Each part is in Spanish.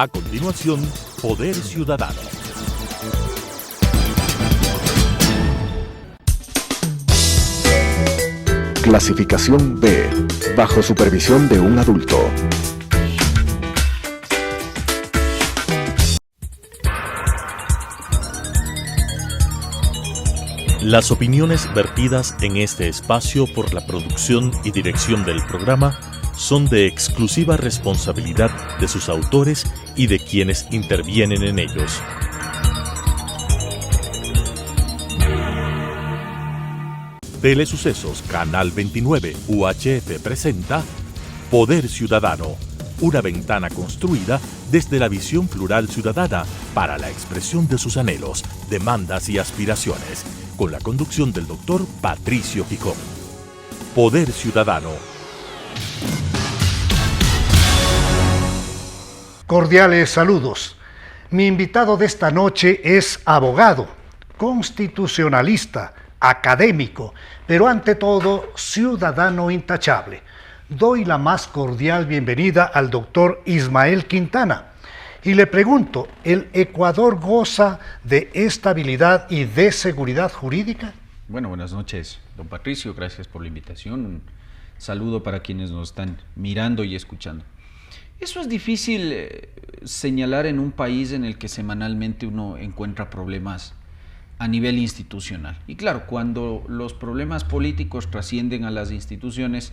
A continuación, Poder Ciudadano. Clasificación B, bajo supervisión de un adulto. Las opiniones vertidas en este espacio por la producción y dirección del programa son de exclusiva responsabilidad de sus autores y de quienes intervienen en ellos. Telesucesos Canal 29 UHF presenta Poder Ciudadano, una ventana construida desde la visión plural ciudadana para la expresión de sus anhelos, demandas y aspiraciones, con la conducción del doctor Patricio Gijón. Poder Ciudadano. Cordiales saludos. Mi invitado de esta noche es abogado, constitucionalista, académico, pero ante todo ciudadano intachable. Doy la más cordial bienvenida al doctor Ismael Quintana y le pregunto, ¿el Ecuador goza de estabilidad y de seguridad jurídica? Bueno, buenas noches, don Patricio, gracias por la invitación. Un saludo para quienes nos están mirando y escuchando. Eso es difícil señalar en un país en el que semanalmente uno encuentra problemas a nivel institucional. Y claro, cuando los problemas políticos trascienden a las instituciones,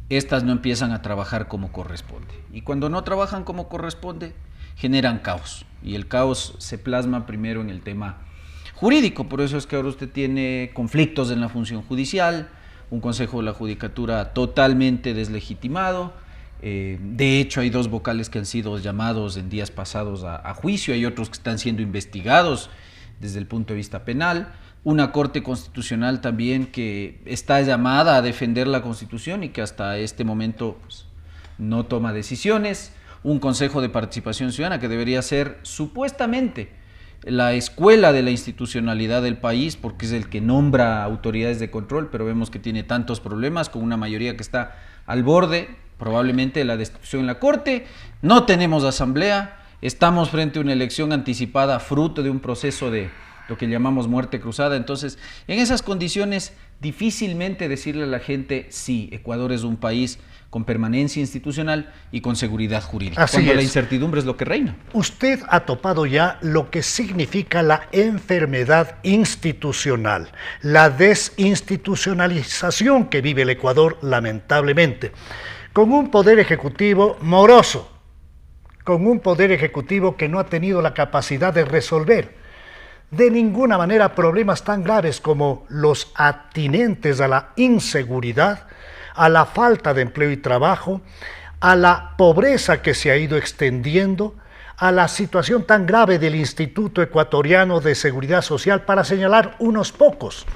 estas no empiezan a trabajar como corresponde. Y cuando no trabajan como corresponde, generan caos. Y el caos se plasma primero en el tema jurídico. Por eso es que ahora usted tiene conflictos en la función judicial, un Consejo de la Judicatura totalmente deslegitimado. De hecho, hay 2 vocales que han sido llamados en días pasados a juicio, hay otros que están siendo investigados desde el punto de vista penal, una Corte Constitucional también que está llamada a defender la Constitución y que hasta este momento pues, no toma decisiones, un Consejo de Participación Ciudadana que debería ser supuestamente la escuela de la institucionalidad del país porque es el que nombra autoridades de control, pero vemos que tiene tantos problemas con una mayoría que está al borde probablemente de la destitución en la Corte, no tenemos asamblea, estamos frente a una elección anticipada fruto de un proceso de lo que llamamos muerte cruzada. Entonces, en esas condiciones, difícilmente decirle a la gente, sí, Ecuador es un país con permanencia institucional y con seguridad jurídica, cuando la incertidumbre es lo que reina. Usted ha topado ya lo que significa la enfermedad institucional, la desinstitucionalización que vive el Ecuador, lamentablemente, con un poder ejecutivo moroso, con un poder ejecutivo que no ha tenido la capacidad de resolver de ninguna manera problemas tan graves como los atinentes a la inseguridad, a la falta de empleo y trabajo, a la pobreza que se ha ido extendiendo, a la situación tan grave del Instituto Ecuatoriano de Seguridad Social, para señalar unos pocos.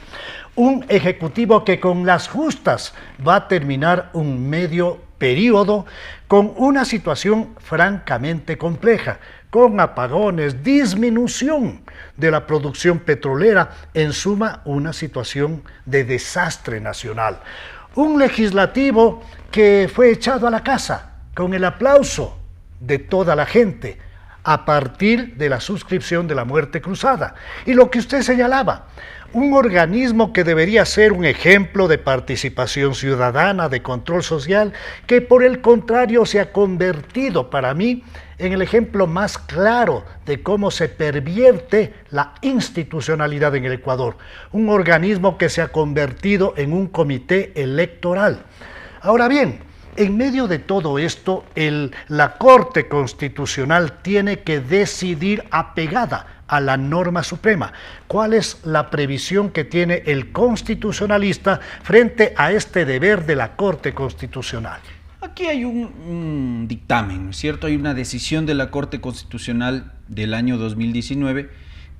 Un ejecutivo que con las justas va a terminar un medio periodo con una situación francamente compleja, con apagones, disminución de la producción petrolera, en suma una situación de desastre nacional. Un legislativo que fue echado a la casa con el aplauso de toda la gente a partir de la suscripción de la muerte cruzada. Y lo que usted señalaba, un organismo que debería ser un ejemplo de participación ciudadana, de control social, que por el contrario se ha convertido para mí en el ejemplo más claro de cómo se pervierte la institucionalidad en el Ecuador. Un organismo que se ha convertido en un comité electoral. Ahora bien, en medio de todo esto, la Corte Constitucional tiene que decidir apegada a la norma suprema. ¿Cuál es la previsión que tiene el constitucionalista frente a este deber de la Corte Constitucional? Aquí hay un dictamen, ¿no es cierto? Hay una decisión de la Corte Constitucional del año 2019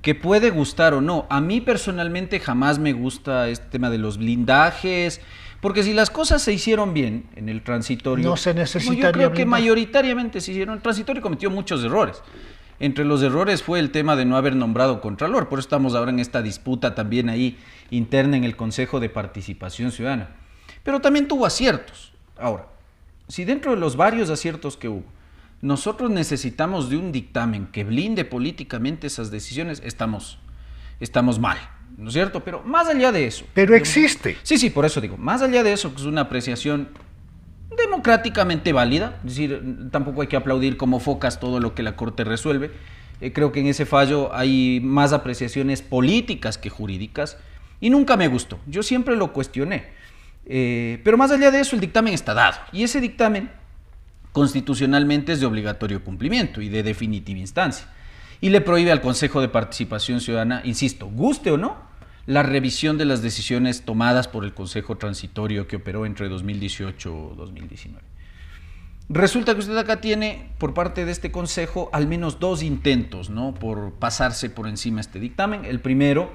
que puede gustar o no. A mí personalmente jamás me gusta este tema de los blindajes, porque si las cosas se hicieron bien en el transitorio, no se necesitaría yo creo que blindaje. mayoritariamente se hicieron. El transitorio cometió muchos errores. Entre los errores fue el tema de no haber nombrado contralor, por eso estamos ahora en esta disputa también ahí interna en el Consejo de Participación Ciudadana. Pero también tuvo aciertos. Ahora, si dentro de los varios aciertos que hubo, nosotros necesitamos de un dictamen que blinde políticamente esas decisiones, estamos mal, ¿no es cierto? Pero más allá de eso... Pero existe. Sí, por eso digo, más allá de eso, que es una apreciación democráticamente válida, es decir, tampoco hay que aplaudir como focas todo lo que la Corte resuelve. Creo que en ese fallo hay más apreciaciones políticas que jurídicas y nunca me gustó. Yo siempre lo cuestioné. Pero más allá de eso, el dictamen está dado. Y ese dictamen constitucionalmente es de obligatorio cumplimiento y de definitiva instancia. Y le prohíbe al Consejo de Participación Ciudadana, insisto, guste o no, la revisión de las decisiones tomadas por el Consejo Transitorio que operó entre 2018 y 2019. Resulta que usted acá tiene, por parte de este Consejo, al menos 2 intentos, ¿no?, por pasarse por encima este dictamen. El primero,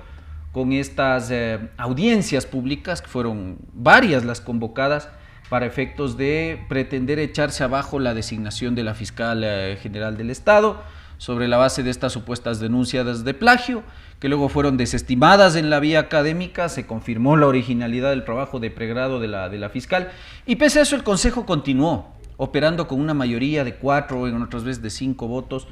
con estas audiencias públicas, que fueron varias las convocadas para efectos de pretender echarse abajo la designación de la fiscal general del Estado, sobre la base de estas supuestas denuncias de plagio, que luego fueron desestimadas en la vía académica, se confirmó la originalidad del trabajo de pregrado de la fiscal, y pese a eso el Consejo continuó operando con una mayoría de 4, en otras veces de 5 votos,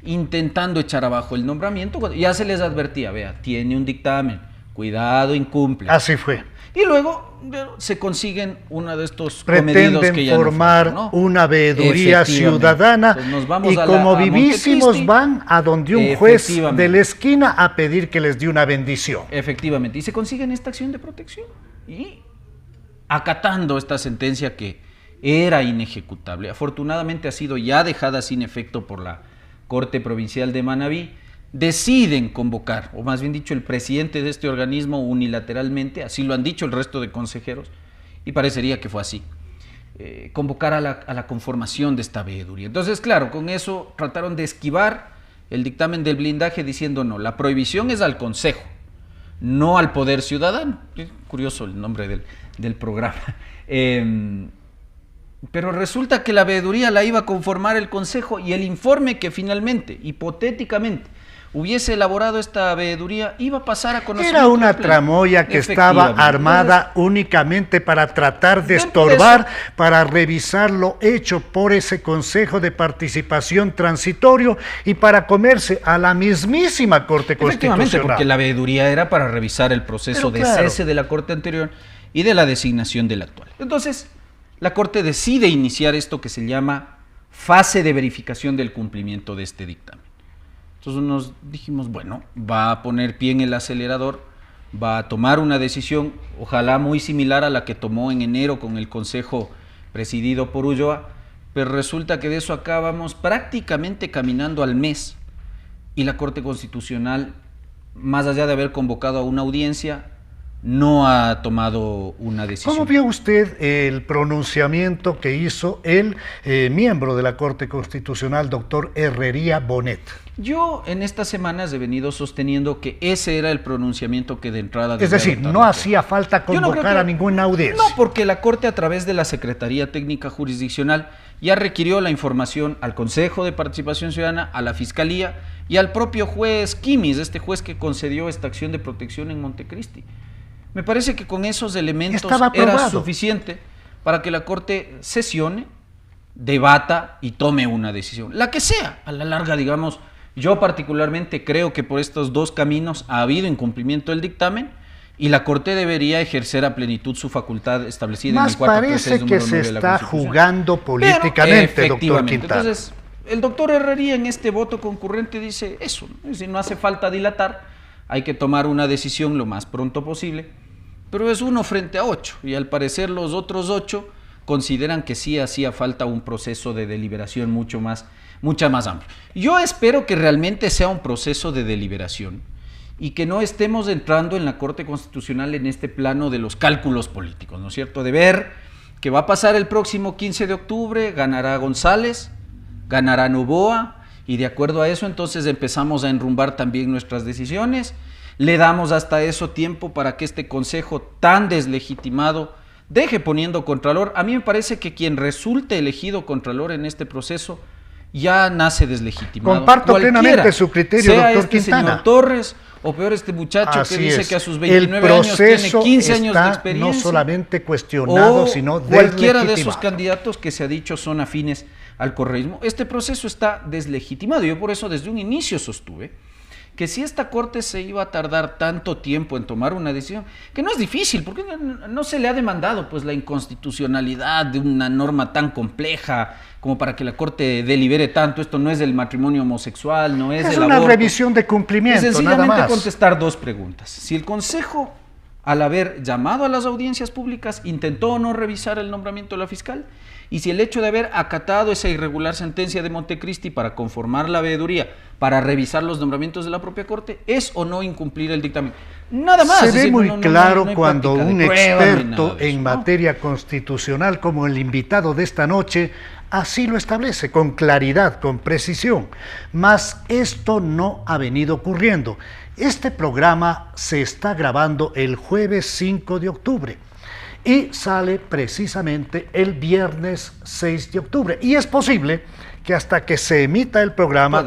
intentando echar abajo el nombramiento. Ya se les advertía, vea, tiene un dictamen, cuidado, incumple. Así fue. Y luego se consiguen uno de estos comedidos que ya formar no, una veeduría ciudadana, y como vivísimos van a donde un juez de la esquina a pedir que les dé una bendición. Efectivamente, y se consiguen esta acción de protección y acatando esta sentencia que era inejecutable. Afortunadamente ha sido ya dejada sin efecto por la Corte Provincial de Manabí. Deciden convocar, o más bien dicho, el presidente de este organismo unilateralmente, así lo han dicho el resto de consejeros, y parecería que fue así, convocar a la conformación de esta veeduría. Entonces, claro, con eso trataron de esquivar el dictamen del blindaje diciendo no, la prohibición es al Consejo, no al Poder Ciudadano. Curioso el nombre del programa. Pero resulta que la veeduría la iba a conformar el Consejo y el informe que finalmente, hipotéticamente, hubiese elaborado esta veeduría iba a pasar a conocer. Era una tramoya que estaba armada únicamente para tratar de estorbar, para revisar lo hecho por ese Consejo de Participación Transitorio y para comerse a la mismísima Corte Constitucional. Porque la veeduría era para revisar el proceso de cese de la Corte anterior y de la designación del actual. Entonces, la Corte decide iniciar esto que se llama fase de verificación del cumplimiento de este dictamen. Entonces nos dijimos, bueno, va a poner pie en el acelerador, va a tomar una decisión, ojalá muy similar a la que tomó en enero con el Consejo presidido por Ulloa, pero resulta que de eso acabamos prácticamente caminando al mes y la Corte Constitucional, más allá de haber convocado a una audiencia, no ha tomado una decisión. ¿Cómo vio usted el pronunciamiento que hizo el miembro de la Corte Constitucional, doctor Herrería Bonet? Yo en estas semanas he venido sosteniendo que ese era el pronunciamiento que de entrada... Es decir, no hacía falta convocar a ninguna audiencia. No, porque la Corte a través de la Secretaría Técnica Jurisdiccional ya requirió la información al Consejo de Participación Ciudadana, a la Fiscalía y al propio juez Quimis, este juez que concedió esta acción de protección en Montecristi. Me parece que con esos elementos era suficiente para que la Corte sesione, debata y tome una decisión. La que sea, a la larga, digamos, yo particularmente creo que por estos 2 caminos ha habido incumplimiento del dictamen y la Corte debería ejercer a plenitud su facultad establecida en el 436 número 9 de la Constitución. Parece que se está jugando políticamente, doctor Quintana. Entonces, el doctor Herrería en este voto concurrente dice eso, ¿no? Es decir, no hace falta dilatar, hay que tomar una decisión lo más pronto posible, pero es 1 frente a 8, y al parecer los otros 8 consideran que sí hacía falta un proceso de deliberación mucha más amplio. Yo espero que realmente sea un proceso de deliberación y que no estemos entrando en la Corte Constitucional en este plano de los cálculos políticos, ¿no es cierto? De ver que va a pasar el próximo 15 de octubre, ganará González, ganará Noboa, y de acuerdo a eso entonces empezamos a enrumbar también nuestras decisiones, le damos hasta eso tiempo para que este Consejo tan deslegitimado deje poniendo Contralor. A mí me parece que quien resulte elegido Contralor en este proceso ya nace deslegitimado. Comparto plenamente su criterio, sea doctor este Quintana. Señor Torres, o peor este muchacho Así que dice es. que a sus 29 años tiene 15 años de experiencia. No solamente cuestionado, sino cualquiera de esos deslegitimado. candidatos que se ha dicho son afines al correísmo, este proceso está deslegitimado. Yo por eso desde un inicio sostuve que si esta Corte se iba a tardar tanto tiempo en tomar una decisión, que no es difícil, porque no se le ha demandado pues la inconstitucionalidad de una norma tan compleja como para que la Corte delibere tanto. Esto no es el matrimonio homosexual, no es el aborto. Es una revisión de cumplimiento, es nada sencillamente más. contestar dos preguntas. Si el Consejo, al haber llamado a las audiencias públicas, intentó o no revisar el nombramiento de la fiscal, y si el hecho de haber acatado esa irregular sentencia de Montecristi para conformar la veeduría, para revisar los nombramientos de la propia Corte, es o no incumplir el dictamen. Nada más. Se ve muy claro cuando un experto en ¿no? materia constitucional, como el invitado de esta noche, así lo establece, con claridad, con precisión. Mas esto no ha venido ocurriendo. Este programa se está grabando el jueves 5 de octubre. Y sale precisamente el viernes 6 de octubre. Y es posible que hasta que se emita el programa,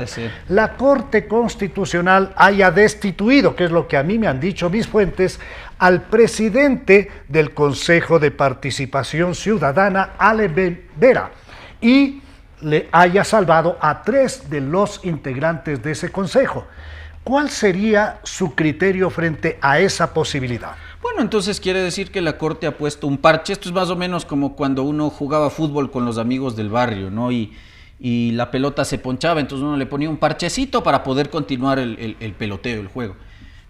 la Corte Constitucional haya destituido, que es lo que a mí me han dicho mis fuentes, al presidente del Consejo de Participación Ciudadana, Ale Vera, y le haya salvado a 3 de los integrantes de ese consejo. ¿Cuál sería su criterio frente a esa posibilidad? Bueno, entonces quiere decir que la Corte ha puesto un parche. Esto es más o menos como cuando uno jugaba fútbol con los amigos del barrio, ¿no? Y la pelota se ponchaba, entonces uno le ponía un parchecito para poder continuar el peloteo, el juego.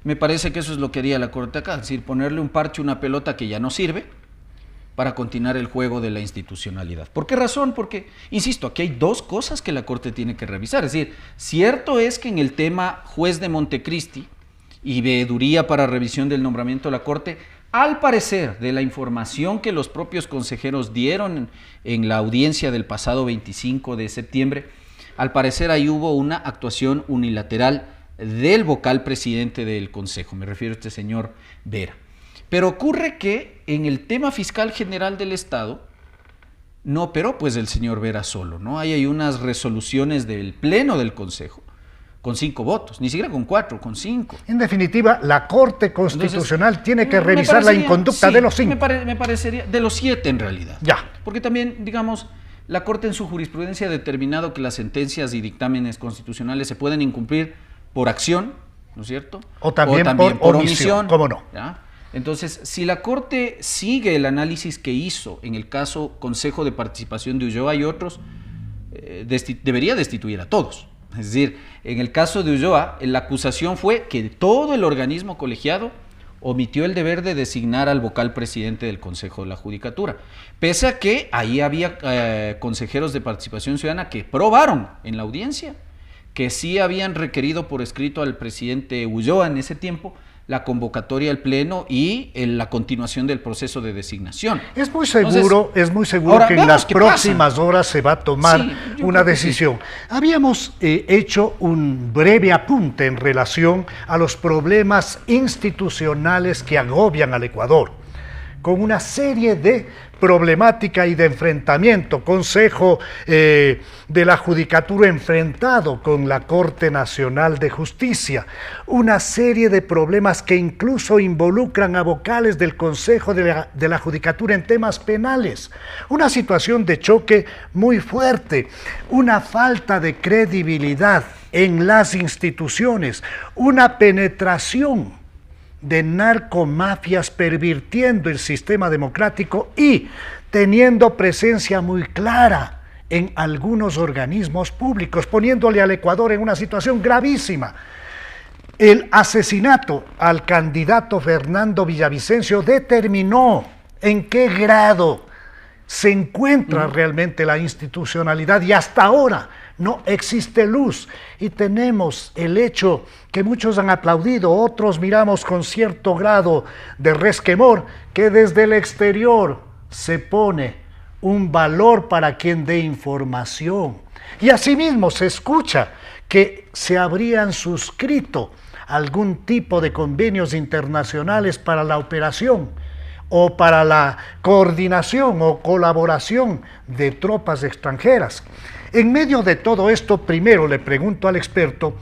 Me parece que eso es lo que haría la Corte acá, es decir, ponerle un parche a una pelota que ya no sirve para continuar el juego de la institucionalidad. ¿Por qué razón? Porque, insisto, aquí hay dos cosas que la Corte tiene que revisar. Es decir, cierto es que en el tema juez de Montecristi y veeduría para revisión del nombramiento de la Corte, al parecer, de la información que los propios consejeros dieron en la audiencia del pasado 25 de septiembre, al parecer ahí hubo una actuación unilateral del vocal presidente del Consejo, me refiero a este señor Vera. Pero ocurre que en el tema fiscal general del Estado no operó pues el señor Vera solo, ¿no? Ahí hay unas resoluciones del Pleno del Consejo con 5 votos, ni siquiera con 4, con 5. En definitiva, la Corte Constitucional tiene que revisar la inconducta de los 5. Me parecería, de los 7 en realidad. Ya. Porque también, digamos, la Corte en su jurisprudencia ha determinado que las sentencias y dictámenes constitucionales se pueden incumplir por acción, ¿no es cierto? O también por omisión, ¿cómo no? ¿Ya? Entonces, si la Corte sigue el análisis que hizo en el caso Consejo de Participación de Ulloa y otros, debería destituir a todos. Es decir, en el caso de Ulloa, la acusación fue que todo el organismo colegiado omitió el deber de designar al vocal presidente del Consejo de la Judicatura, pese a que ahí había consejeros de participación ciudadana que probaron en la audiencia que sí habían requerido por escrito al presidente Ulloa en ese tiempo la convocatoria al Pleno y la continuación del proceso de designación. Es muy seguro ahora, que en las próximas horas se va a tomar una decisión. Habíamos hecho un breve apunte en relación a los problemas institucionales que agobian al Ecuador, con una serie de problemática y de enfrentamiento, Consejo de la Judicatura enfrentado con la Corte Nacional de Justicia, una serie de problemas que incluso involucran a vocales del Consejo de la Judicatura en temas penales, una situación de choque muy fuerte, una falta de credibilidad en las instituciones, una penetración de narcomafias pervirtiendo el sistema democrático y teniendo presencia muy clara en algunos organismos públicos, poniéndole al Ecuador en una situación gravísima. El asesinato al candidato Fernando Villavicencio determinó en qué grado se encuentra realmente la institucionalidad y hasta ahora no existe luz, y tenemos el hecho que muchos han aplaudido, otros miramos con cierto grado de resquemor, que desde el exterior se pone un valor para quien dé información, y asimismo se escucha que se habrían suscrito algún tipo de convenios internacionales para la operación o para la coordinación o colaboración de tropas extranjeras. En medio de todo esto, primero le pregunto al experto,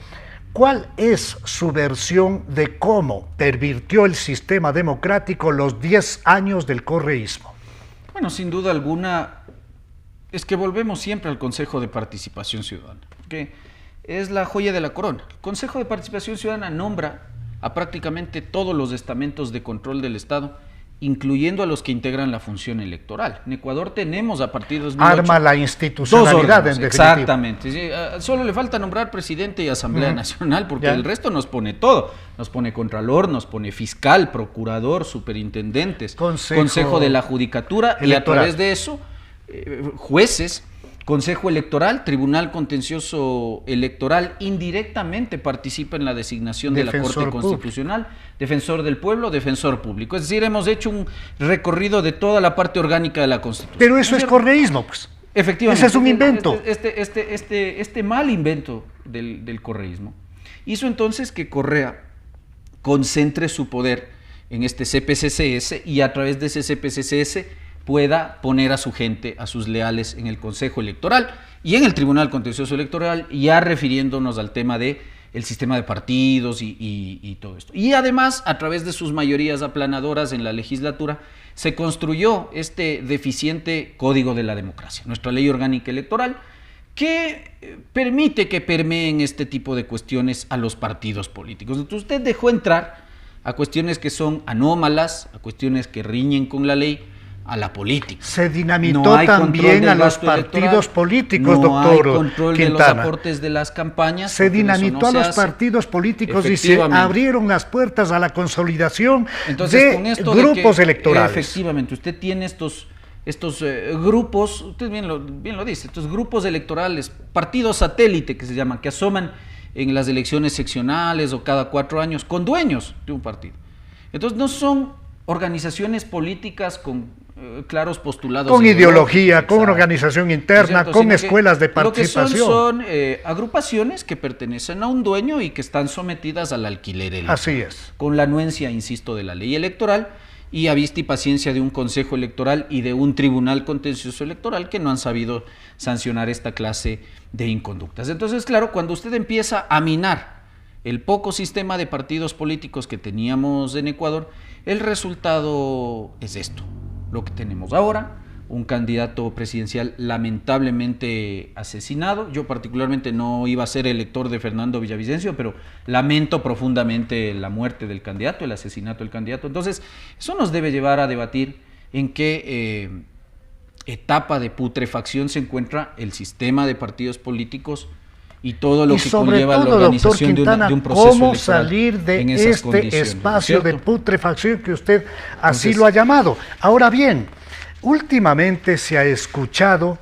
¿cuál es su versión de cómo pervirtió el sistema democrático los 10 años del correísmo? Bueno, sin duda alguna, Es que volvemos siempre al Consejo de Participación Ciudadana, que es la joya de la corona. El Consejo de Participación Ciudadana nombra a prácticamente todos los estamentos de control del Estado, incluyendo a los que integran la función electoral. En Ecuador tenemos a partir de 2008... Arma la institucionalidad, en definitiva. Exactamente. Sí, solo le falta nombrar presidente y Asamblea Nacional, porque el resto nos pone todo. Nos pone contralor, nos pone fiscal, procurador, superintendentes, Consejo de la Judicatura, electoral. Y a través de eso, jueces, Consejo Electoral, Tribunal Contencioso Electoral, indirectamente participa en la designación de la Corte Constitucional, Defensor del Pueblo, Defensor Público. Es decir, hemos hecho un recorrido de toda la parte orgánica de la Constitución. Pero eso es correísmo, pues. Efectivamente. Ese es un invento. Este mal invento del correísmo hizo entonces que Correa concentre su poder en este CPCCS y a través de ese CPCCS pueda poner a su gente, a sus leales en el Consejo Electoral y en el Tribunal Contencioso Electoral, ya refiriéndonos al tema de el sistema de partidos y todo esto. Y además, a través de sus mayorías aplanadoras en la legislatura, se construyó este deficiente Código de la Democracia, nuestra ley orgánica electoral, que permite que permeen este tipo de cuestiones a los partidos políticos. Entonces usted dejó entrar a cuestiones que son anómalas, a cuestiones que riñen con la ley, a la política. Se dinamitó también a los partidos políticos, doctor No hay control Quintana. De los aportes de las campañas. Se dinamitó a los partidos políticos y se abrieron las puertas a la consolidación de grupos electorales. Efectivamente, usted tiene estos grupos, usted bien lo dice, estos grupos electorales, partidos satélite que se llaman, que asoman en las elecciones seccionales o cada 4 años con dueños de un partido. Entonces no son organizaciones políticas con claros postulados. Con ideología, con organización interna, con escuelas de participación. Lo que son agrupaciones que pertenecen a un dueño y que están sometidas al alquiler electoral. Así es. Con la anuencia, insisto, de la ley electoral y a vista y paciencia de un Consejo Electoral y de un Tribunal Contencioso Electoral que no han sabido sancionar esta clase de inconductas. Entonces, claro, cuando usted empieza a minar el poco sistema de partidos políticos que teníamos en Ecuador, el resultado es esto, lo que tenemos ahora, un candidato presidencial lamentablemente asesinado. Yo particularmente no iba a ser elector de Fernando Villavicencio, pero lamento profundamente la muerte del candidato, el asesinato del candidato. Entonces, eso nos debe llevar a debatir en qué etapa de putrefacción se encuentra el sistema de partidos políticos y todo lo que conlleva la organización Quintana, de un proceso ¿cómo electoral salir de este espacio de putrefacción que usted así lo ha llamado? Ahora bien, últimamente se ha escuchado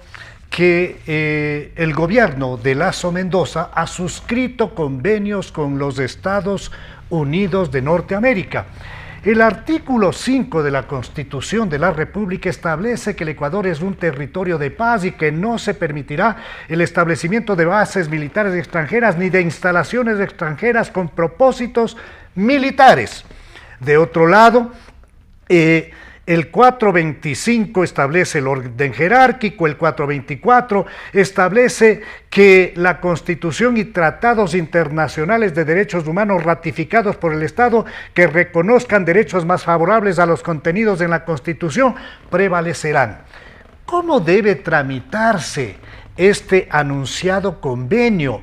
que el gobierno de Lasso Mendoza ha suscrito convenios con los Estados Unidos de Norteamérica. El artículo 5 de la Constitución de la República establece que el Ecuador es un territorio de paz y que no se permitirá el establecimiento de bases militares extranjeras ni de instalaciones extranjeras con propósitos militares. De otro lado, el 425 establece el orden jerárquico, el 424 establece que la Constitución y tratados internacionales de derechos humanos ratificados por el Estado que reconozcan derechos más favorables a los contenidos en la Constitución prevalecerán. ¿Cómo debe tramitarse este anunciado convenio?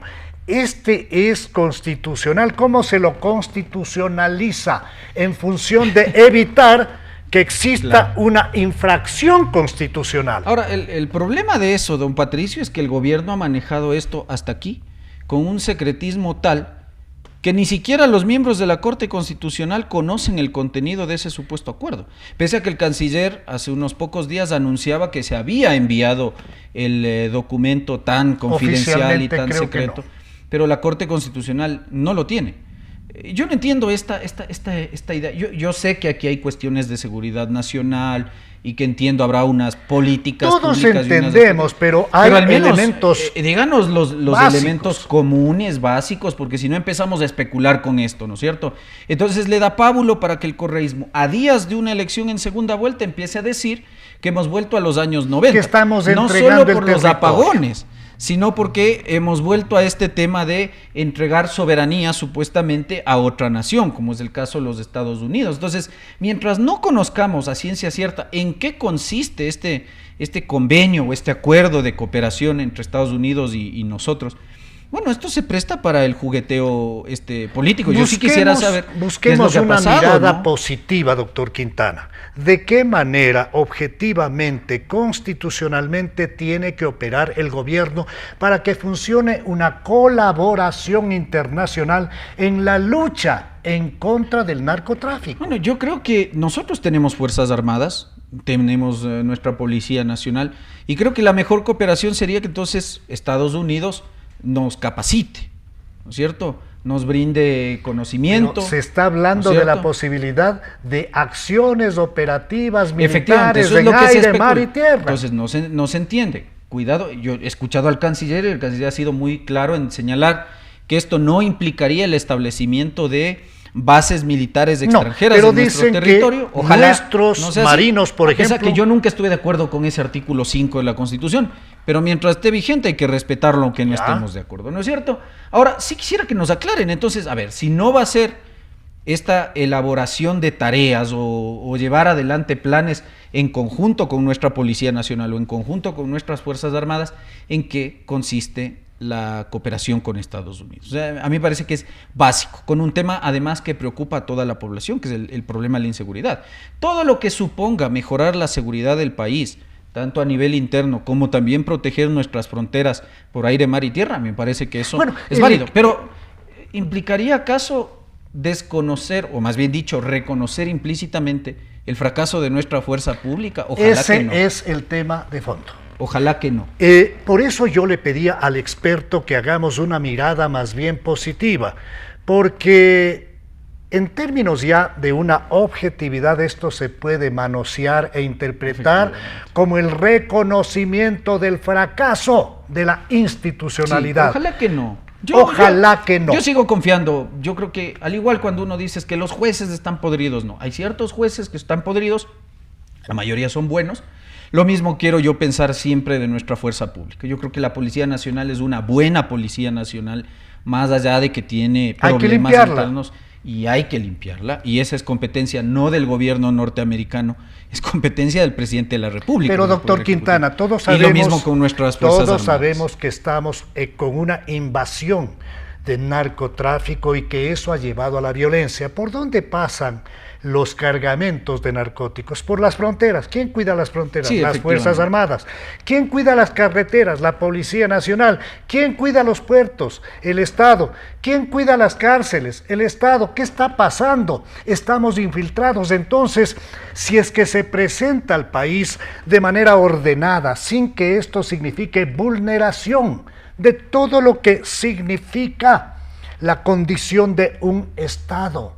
Este es constitucional. ¿Cómo se lo constitucionaliza en función de evitar que exista una infracción constitucional? Ahora, el problema de eso, don Patricio, es que el gobierno ha manejado esto hasta aquí con un secretismo tal que ni siquiera los miembros de la Corte Constitucional conocen el contenido de ese supuesto acuerdo. Pese a que el canciller hace unos pocos días anunciaba que se había enviado el documento tan confidencial y tan secreto, pero la Corte Constitucional no lo tiene. Yo no entiendo esta idea. Yo sé que aquí hay cuestiones de seguridad nacional y que entiendo habrá unas políticas todos públicas entendemos, pero hay al menos, elementos díganos los básicos. Elementos comunes, básicos, porque si no empezamos a especular con esto, ¿no es cierto? Entonces le da pábulo para que el correísmo, a días de una elección en segunda vuelta, empiece a decir que hemos vuelto a los años 90. Que estamos no entregando solo por el los territorio. apagones, sino porque hemos vuelto a este tema de entregar soberanía supuestamente a otra nación, como es el caso de los Estados Unidos. Entonces, mientras no conozcamos a ciencia cierta en qué consiste este convenio o este acuerdo de cooperación entre Estados Unidos y nosotros, bueno, esto se presta para el jugueteo político. Yo sí quisiera saber busquemos qué es lo que ha pasado, una mirada ¿no? positiva, doctor Quintana. ¿De qué manera objetivamente, constitucionalmente tiene que operar el gobierno para que funcione una colaboración internacional en la lucha en contra del narcotráfico? Bueno, yo creo que nosotros tenemos Fuerzas Armadas, tenemos nuestra Policía Nacional, y creo que la mejor cooperación sería que entonces Estados Unidos nos capacite, ¿no es cierto? Nos brinde conocimiento. Pero se está hablando de la posibilidad de acciones operativas militares eso es en lo que aire, mar y tierra. Entonces no se entiende. Cuidado, yo he escuchado al canciller y el canciller ha sido muy claro en señalar que esto no implicaría el establecimiento de bases militares extranjeras en nuestro territorio. Ojalá nuestros marinos, por ejemplo. O sea que yo nunca estuve de acuerdo con ese artículo 5 de la Constitución, pero mientras esté vigente hay que respetarlo aunque no estemos de acuerdo, ¿no es cierto? Ahora, sí quisiera que nos aclaren, entonces, a ver, si no va a ser esta elaboración de tareas o llevar adelante planes en conjunto con nuestra Policía Nacional o en conjunto con nuestras Fuerzas Armadas, ¿en qué consiste la cooperación con Estados Unidos? O sea, a mí me parece que es básico, con un tema además que preocupa a toda la población, que es el problema de la inseguridad. Todo lo que suponga mejorar la seguridad del país, tanto a nivel interno como también proteger nuestras fronteras por aire, mar y tierra, me parece que eso es válido. Pero ¿implicaría acaso desconocer, o más bien dicho, reconocer implícitamente el fracaso de nuestra fuerza pública? Ojalá que no. Ese es el tema de fondo. Ojalá que no. Por eso yo le pedía al experto que hagamos una mirada más bien positiva, porque en términos ya de una objetividad esto se puede manosear e interpretar como el reconocimiento del fracaso de la institucionalidad. Sí, ojalá que no. Ojalá que no. Yo sigo confiando. Yo creo que al igual cuando uno dice que los jueces están podridos, no. Hay ciertos jueces que están podridos, la mayoría son buenos. Lo mismo quiero yo pensar siempre de nuestra fuerza pública. Yo creo que la Policía Nacional es una buena Policía Nacional, más allá de que tiene problemas internos, y hay que limpiarla, y esa es competencia no del gobierno norteamericano, es competencia del presidente de la República. Pero doctor Quintana, todos sabemos, y lo mismo con nuestras Fuerzas Armadas. Todos sabemos que estamos con una invasión de narcotráfico y que eso ha llevado a la violencia. ¿Por dónde pasan los cargamentos de narcóticos? Por las fronteras. ¿Quién cuida las fronteras? Sí, las Fuerzas Armadas. ¿Quién cuida las carreteras? La Policía Nacional. ¿Quién cuida los puertos? El Estado. ¿Quién cuida las cárceles? El Estado. ¿Qué está pasando? Estamos infiltrados. Entonces, si es que se presenta al país de manera ordenada, sin que esto signifique vulneración de todo lo que significa la condición de un Estado,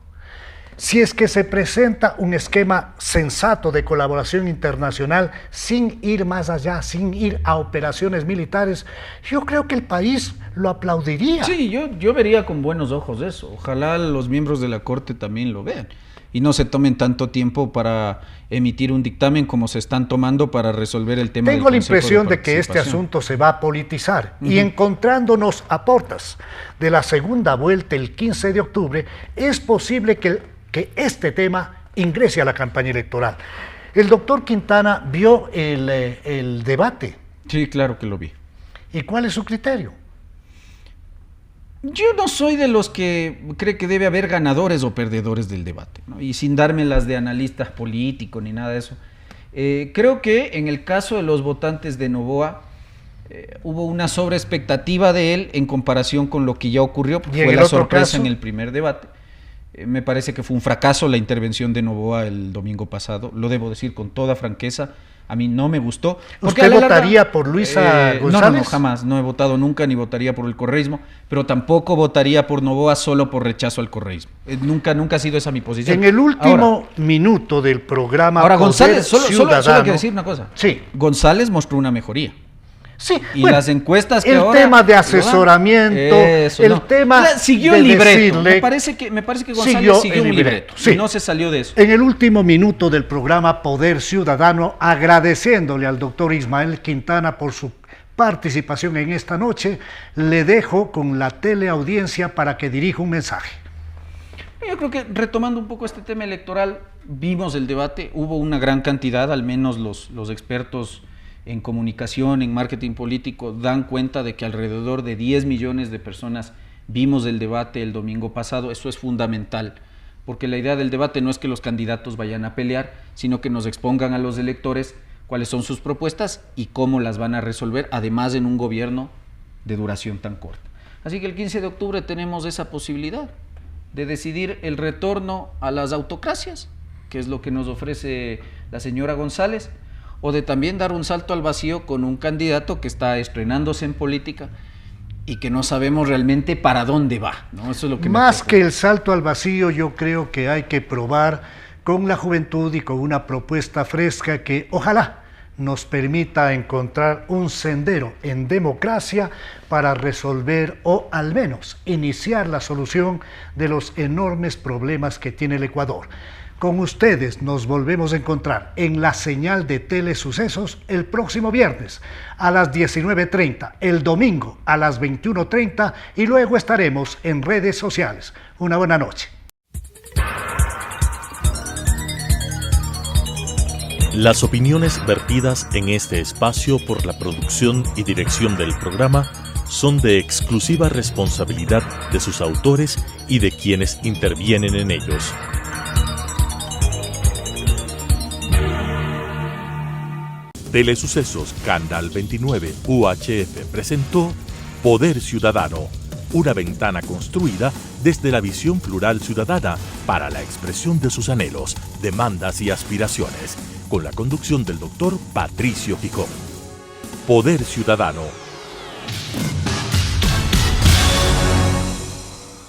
si es que se presenta un esquema sensato de colaboración internacional sin ir más allá, sin ir a operaciones militares, yo creo que el país lo aplaudiría. Sí, yo vería con buenos ojos eso. Ojalá los miembros de la Corte también lo vean y no se tomen tanto tiempo para emitir un dictamen como se están tomando para resolver el tema. Tengo la impresión de que este asunto se va a politizar y encontrándonos a puertas de la segunda vuelta el 15 de octubre, es posible que este tema ingrese a la campaña electoral. El doctor Quintana vio el debate. Sí, claro que lo vi. ¿Y cuál es su criterio? Yo no soy de los que cree que debe haber ganadores o perdedores del debate, ¿no? Y sin darme las de analista político ni nada de eso. Creo que en el caso de los votantes de Noboa hubo una sobreexpectativa de él en comparación con lo que ya ocurrió, porque fue la sorpresa en el primer debate. Me parece que fue un fracaso la intervención de Noboa el domingo pasado, lo debo decir con toda franqueza. A mí no me gustó. ¿Usted votaría por Luisa González? No, jamás. No he votado nunca ni votaría por el correísmo, pero tampoco votaría por Noboa solo por rechazo al correísmo. Nunca ha sido esa mi posición. En el último minuto del programa González, solo hay que decir una cosa. Sí. González mostró una mejoría. Sí, y bueno, las encuestas que el tema de asesoramiento, tema siguió el libreto. Me parece que González siguió un libreto. Sí. Y no se salió de eso. En el último minuto del programa Poder Ciudadano, agradeciéndole al doctor Ismael Quintana por su participación en esta noche. Le dejo con la teleaudiencia para que dirija un mensaje. Yo creo que retomando un poco este tema electoral, vimos el debate, hubo una gran cantidad, al menos los expertos en comunicación, en marketing político, dan cuenta de que alrededor de 10 millones de personas vimos el debate el domingo pasado. Eso es fundamental, porque la idea del debate no es que los candidatos vayan a pelear, sino que nos expongan a los electores cuáles son sus propuestas y cómo las van a resolver, además en un gobierno de duración tan corta. Así que el 15 de octubre tenemos esa posibilidad de decidir el retorno a las autocracias, que es lo que nos ofrece la señora González, o de también dar un salto al vacío con un candidato que está estrenándose en política y que no sabemos realmente para dónde va, ¿no? Eso es lo que más que el salto al vacío, yo creo que hay que probar con la juventud y con una propuesta fresca que ojalá nos permita encontrar un sendero en democracia para resolver o al menos iniciar la solución de los enormes problemas que tiene el Ecuador. Con ustedes nos volvemos a encontrar en la señal de Telesucesos el próximo viernes a las 19:30, el domingo a las 21:30 y luego estaremos en redes sociales. Una buena noche. Las opiniones vertidas en este espacio por la producción y dirección del programa son de exclusiva responsabilidad de sus autores y de quienes intervienen en ellos. Telesucesos Canal 29 UHF presentó Poder Ciudadano, una ventana construida desde la visión plural ciudadana para la expresión de sus anhelos, demandas y aspiraciones, con la conducción del doctor Patricio Picón. Poder Ciudadano.